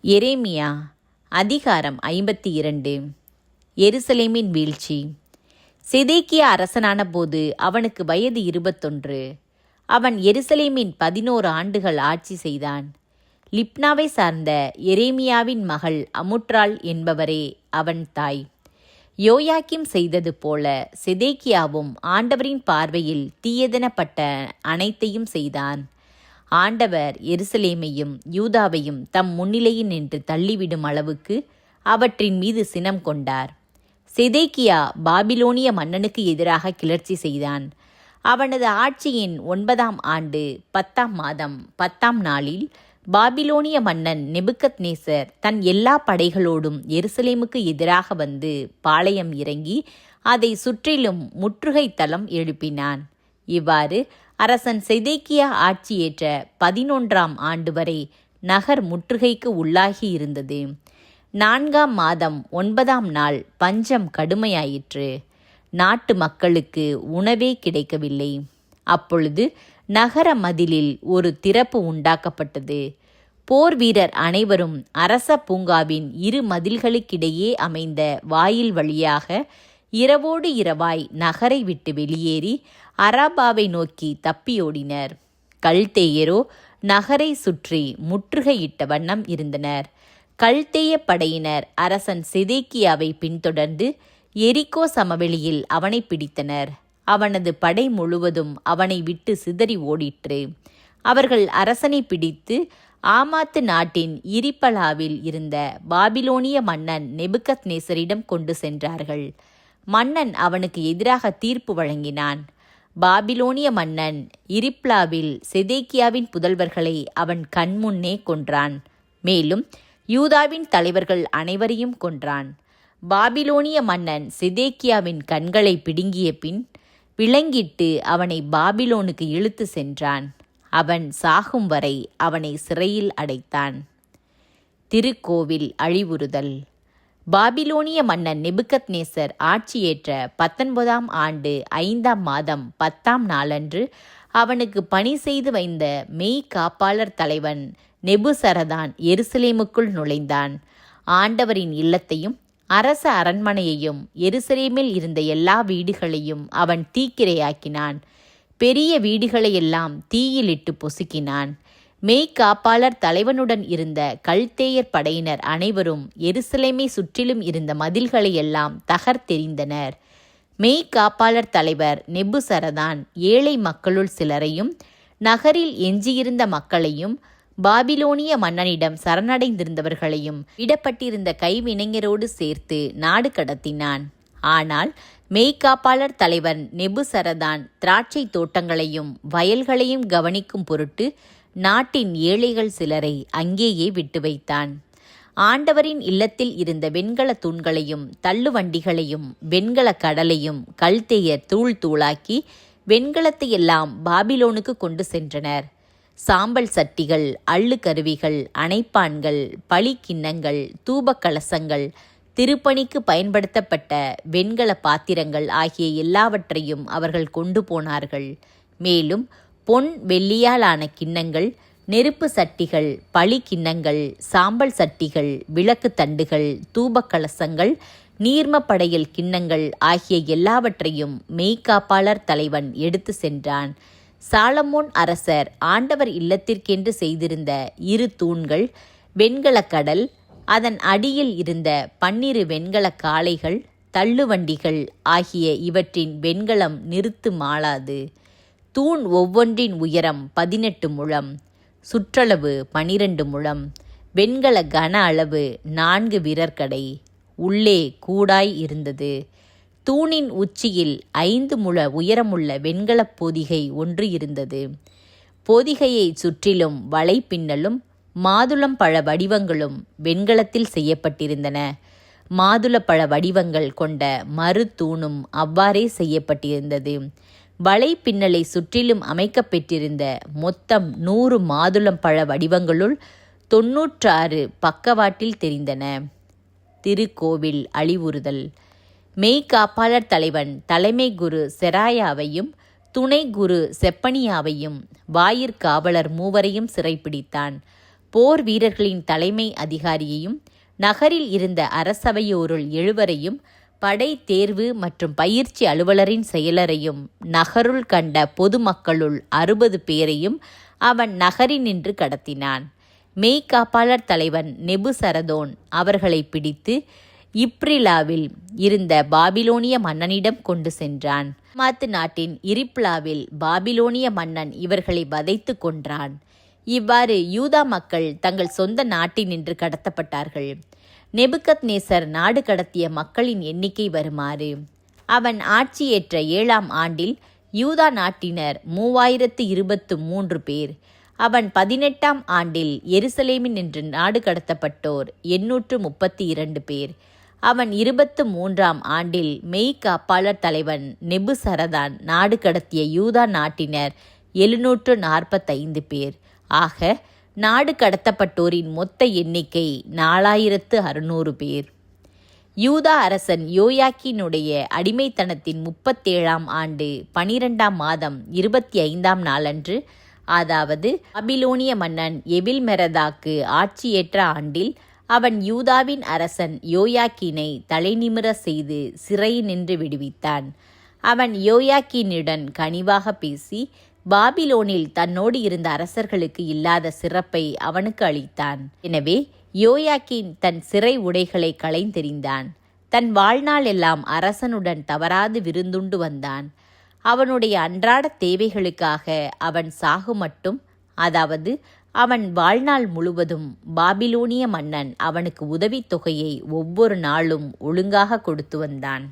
எரேமியா அதிகாரம் 52. எருசலேமின் வீழ்ச்சி. செதேக்கியா அரசனான போது அவனுக்கு வயது 21. அவன் எருசலேமின் 11 ஆண்டுகள் ஆட்சி செய்தான். லிப்னாவை சார்ந்த எரேமியாவின் மகள் அமுற்றாள் என்பவரே அவன் தாய். யோயாக்கிம் செய்தது போல செதேக்கியாவும் ஆண்டவரின் பார்வையில் தீயதெனப்பட்ட அனைத்தையும் செய்தான். ஆண்டவர் எருசலேமையும் யூதாவையும் தம் முன்னிலையில் நின்று தள்ளிவிடும் அளவுக்கு அவற்றின் மீது சினம் கொண்டார். செதேக்கியா பாபிலோனிய மன்னனுக்கு எதிராக கிளர்ச்சி செய்தான். அவனது ஆட்சியின் 9ஆம் ஆண்டு 10ஆம் மாதம் 10ஆம் நாளில் பாபிலோனிய மன்னன் நெபுக்கத்நேசர் தன் எல்லா படைகளோடும் எருசலேமுக்கு எதிராக வந்து பாளையம் இறங்கி அதை சுற்றிலும் முற்றுகை தளம் எழுப்பினான். இவ்வாறு அரசன் செதேக்கியா ஆட்சியேற்ற 11ஆம் ஆண்டு வரை நகர் முற்றுகைக்கு உள்ளாகி இருந்தது. 4ஆம் மாதம் 9ஆம் நாள் பஞ்சம் கடுமையாயிற்று. நாட்டு மக்களுக்கு உணவே கிடைக்கவில்லை. அப்பொழுது நகர மதிலில் ஒரு திறப்பு உண்டாக்கப்பட்டது. போர் வீரர் அனைவரும் அரச பூங்காவின் 2 மதில்களுக்கிடையே அமைந்த வாயில் வழியாக இரவோடு இரவாய் நகரை விட்டு வெளியேறி அரபாவை நோக்கி தப்பியோடினர். கல்தேயரோ நகரை சுற்றி முற்றுகையிட்ட வண்ணம் இருந்தனர். கல்தேய படையினர் அரசன் செதேக்கியாவை பின்தொடர்ந்து எரிகோ சமவெளியில் அவனை பிடித்தனர். அவனது படை முழுவதும் அவனை விட்டு சிதறி ஓடிற்று. அவர்கள் அரசனை பிடித்து ஆமாத்து நாட்டின் இரிப்பலாவில் இருந்த பாபிலோனிய மன்னன் நெபுக்கத்நேசரிடம் கொண்டு சென்றார்கள். மன்னன் அவனுக்கு எதிராக தீர்ப்பு வழங்கினான். பாபிலோனிய மன்னன் இரிப்லாவில் செதேக்கியாவின் புதல்வர்களை அவன் கண்முன்னே கொன்றான். மேலும் யூதாவின் தலைவர்கள் அனைவரையும் கொன்றான். பாபிலோனிய மன்னன் செதேக்கியாவின் கண்களை பிடுங்கிய பின் விலங்கிட்டு அவனை பாபிலோனுக்கு இழுத்து சென்றான். அவன் சாகும் வரை அவனை சிறையில் அடைத்தான். திருக்கோவில் அழிவுறுதல். பாபிலோனிய மன்னன் நெபுக்கத்நேசர் ஆட்சியேற்ற 19ஆம் ஆண்டு 5ஆம் மாதம் 10ஆம் நாளன்று அவனுக்கு பணி செய்து வைந்த மெய் காப்பாளர் தலைவன் நெபுசரதான் எருசலேமுக்குள் நுழைந்தான். ஆண்டவரின் இல்லத்தையும் அரச அரண்மனையையும் எருசலேமில் இருந்த எல்லா வீடுகளையும் அவன் தீக்கிரையாக்கினான். பெரிய வீடுகளையெல்லாம் தீயிலிட்டு பொசுக்கினான். மெய்காப்பாளர் தலைவனுடன் இருந்த கல்தேயர் படையினர் அனைவரும் எருசலேமை சுற்றிலும் இருந்த மதில்களையெல்லாம் தகர்த்தெறிந்தனர். மெய்காப்பாளர் தலைவர் நெபுசரதான் ஏழை மக்களுள் சிலரையும் நகரில் எஞ்சியிருந்த மக்களையும் பாபிலோனிய மன்னனிடம் சரணடைந்திருந்தவர்களையும் விடப்பட்டிருந்த கைவினைஞரோடு சேர்த்து நாடு கடத்தினான். ஆனால் மெய்காப்பாளர் தலைவன் நெபுசரதான் திராட்சை தோட்டங்களையும் வயல்களையும் கவனிக்கும் பொருட்டு நாட்டின் ஏழைகள் சிலரை அங்கேயே விட்டு வைத்தான். ஆண்டவரின் இல்லத்தில் இருந்த வெண்கல தூண்களையும் தள்ளுவண்டிகளையும் வெண்கல கடலையும் கல்தேயர் தூள் தூளாக்கி வெண்கலத்தையெல்லாம் பாபிலோனுக்கு கொண்டு சென்றனர். சாம்பல் சட்டிகள், அள்ளு கருவிகள், அணைப்பான்கள், பளிக்கிண்ணங்கள், தூபக்கலசங்கள், திருப்பணிக்கு பயன்படுத்தப்பட்ட வெண்கல பாத்திரங்கள் ஆகிய எல்லாவற்றையும் அவர்கள் கொண்டு போனார்கள். மேலும் பொன் வெள்ளியாலான கிண்ணங்கள், நெருப்பு சட்டிகள், பளிக்கிண்ணங்கள், சாம்பல் சட்டிகள், விளக்கு தண்டுகள், தூபக்கலசங்கள், நீர்மப்படையல் கிண்ணங்கள் ஆகிய எல்லாவற்றையும் மெய்காப்பாளர் தலைவன் எடுத்து சென்றான். சாலமோன் அரசர் ஆண்டவர் இல்லத்திற்கென்று செய்திருந்த 2 தூண்கள், வெண்கல கடல், அதன் அடியில் இருந்த 12 வெண்கல காளைகள், தள்ளுவண்டிகள் ஆகிய இவற்றின் வெண்கலம் நிறுத்து மாளாது. தூண் ஒவ்வொன்றின் உயரம் 18 முழம், சுற்றளவு 12 முழம், வெண்கல கன அளவு 4 விரற்கடை, உள்ளே கூடாய் இருந்தது. தூணின் உச்சியில் 5 முழ உயரமுள்ள வெண்கலப் பொதிகை ஒன்று இருந்தது. பொதிகையைச் சுற்றிலும் வலைப்பின்னலும் மாதுளம்பழ வடிவங்களும் வெண்கலத்தில் செய்யப்பட்டிருந்தன. மாதுளப்பழ வடிவங்கள் கொண்ட மறு தூணும் அவ்வாறே செய்யப்பட்டிருந்தது. வலைப்பின்னலை சுற்றிலும் அமைக்கப்பெற்றிருந்த மொத்தம் 100 மாதுளம்பழ வடிவங்களுள் 96 பக்கவாட்டில் தெரிந்தன. திருக்கோவில் அழிவுறுதல். மெய்காப்பாளர் தலைவன் தலைமை குரு செராயாவையும் துணை குரு செப்பனியாவையும் வாயிற்காவலர் 3 சிறைப்பிடித்தான். போர் வீரர்களின் தலைமை அதிகாரியையும் நகரில் இருந்த அரசவையோருள் 7 படை தேர்வு மற்றும் பயிற்சி அலுவலரின் செயலரையும் நகருள் கண்ட பொதுமக்களுள் 60 பேரையும் அவன் நகரினின்று கடத்தினான். மெய்காப்பாளர் தலைவன் நெபுசரதோன் அவர்களை பிடித்து இப்ரிலாவில் இருந்த பாபிலோனிய மன்னனிடம் கொண்டு சென்றான். மாத்து நாட்டின் இரிப்லாவில் பாபிலோனிய மன்னன் இவர்களை வதைத்து கொன்றான். இவ்வாறு யூதா மக்கள் தங்கள் சொந்த நாட்டினின்று கடத்தப்பட்டார்கள். நெபுகத்நேசர் நாடு கடத்திய மக்களின் எண்ணிக்கை வருமாறு: அவன் ஆட்சியேற்ற 7ஆம் ஆண்டில் யூதா நாட்டினர் 3023 பேர். அவன் 18ஆம் ஆண்டில் எருசலேமினின்று நாடு கடத்தப்பட்டோர் 832 பேர். அவன் 23ஆம் ஆண்டில் மெய்காப்பாளர் தலைவன் நெபுசரதான் நாடு கடத்திய யூதா நாட்டினர் 745 பேர். ஆக நாடு கடத்தப்பட்டோரின் மொத்த எண்ணிக்கை 4600 பேர். யூதா அரசன் யோயாக்கீனுடைய அடிமைத்தனத்தின் 37ஆம் ஆண்டு 12ஆம் மாதம் 25ஆம் நாளன்று, அதாவது பாபிலோனிய மன்னன் எபில்மெரதாக்கு ஆட்சியேற்ற ஆண்டில், அவன் யூதாவின் அரசன் யோயாக்கீனை தலைநிமிர செய்து சிறையினின்று விடுவித்தான். அவன் யோயாக்கீனுடன் கனிவாக பேசி பாபிலோனில் தன்னோடு இருந்த அரசர்களுக்கு இல்லாத சிறப்பை அவனுக்கு அளித்தான். எனவே யோயாக்கீன் தன் சிறை உடைகளை களைந்தெறிந்தான். தன் வாழ்நாள் எல்லாம் அரசனுடன் தவறாது விருந்துண்டு வந்தான். அவனுடைய அன்றாட தேவைகளுக்காக அவன் சாகுமட்டும், அதாவது அவன் வாழ்நாள் முழுவதும், பாபிலோனிய மன்னன் அவனுக்கு உதவித்தொகையை ஒவ்வொரு நாளும் ஒழுங்காக கொடுத்து வந்தான்.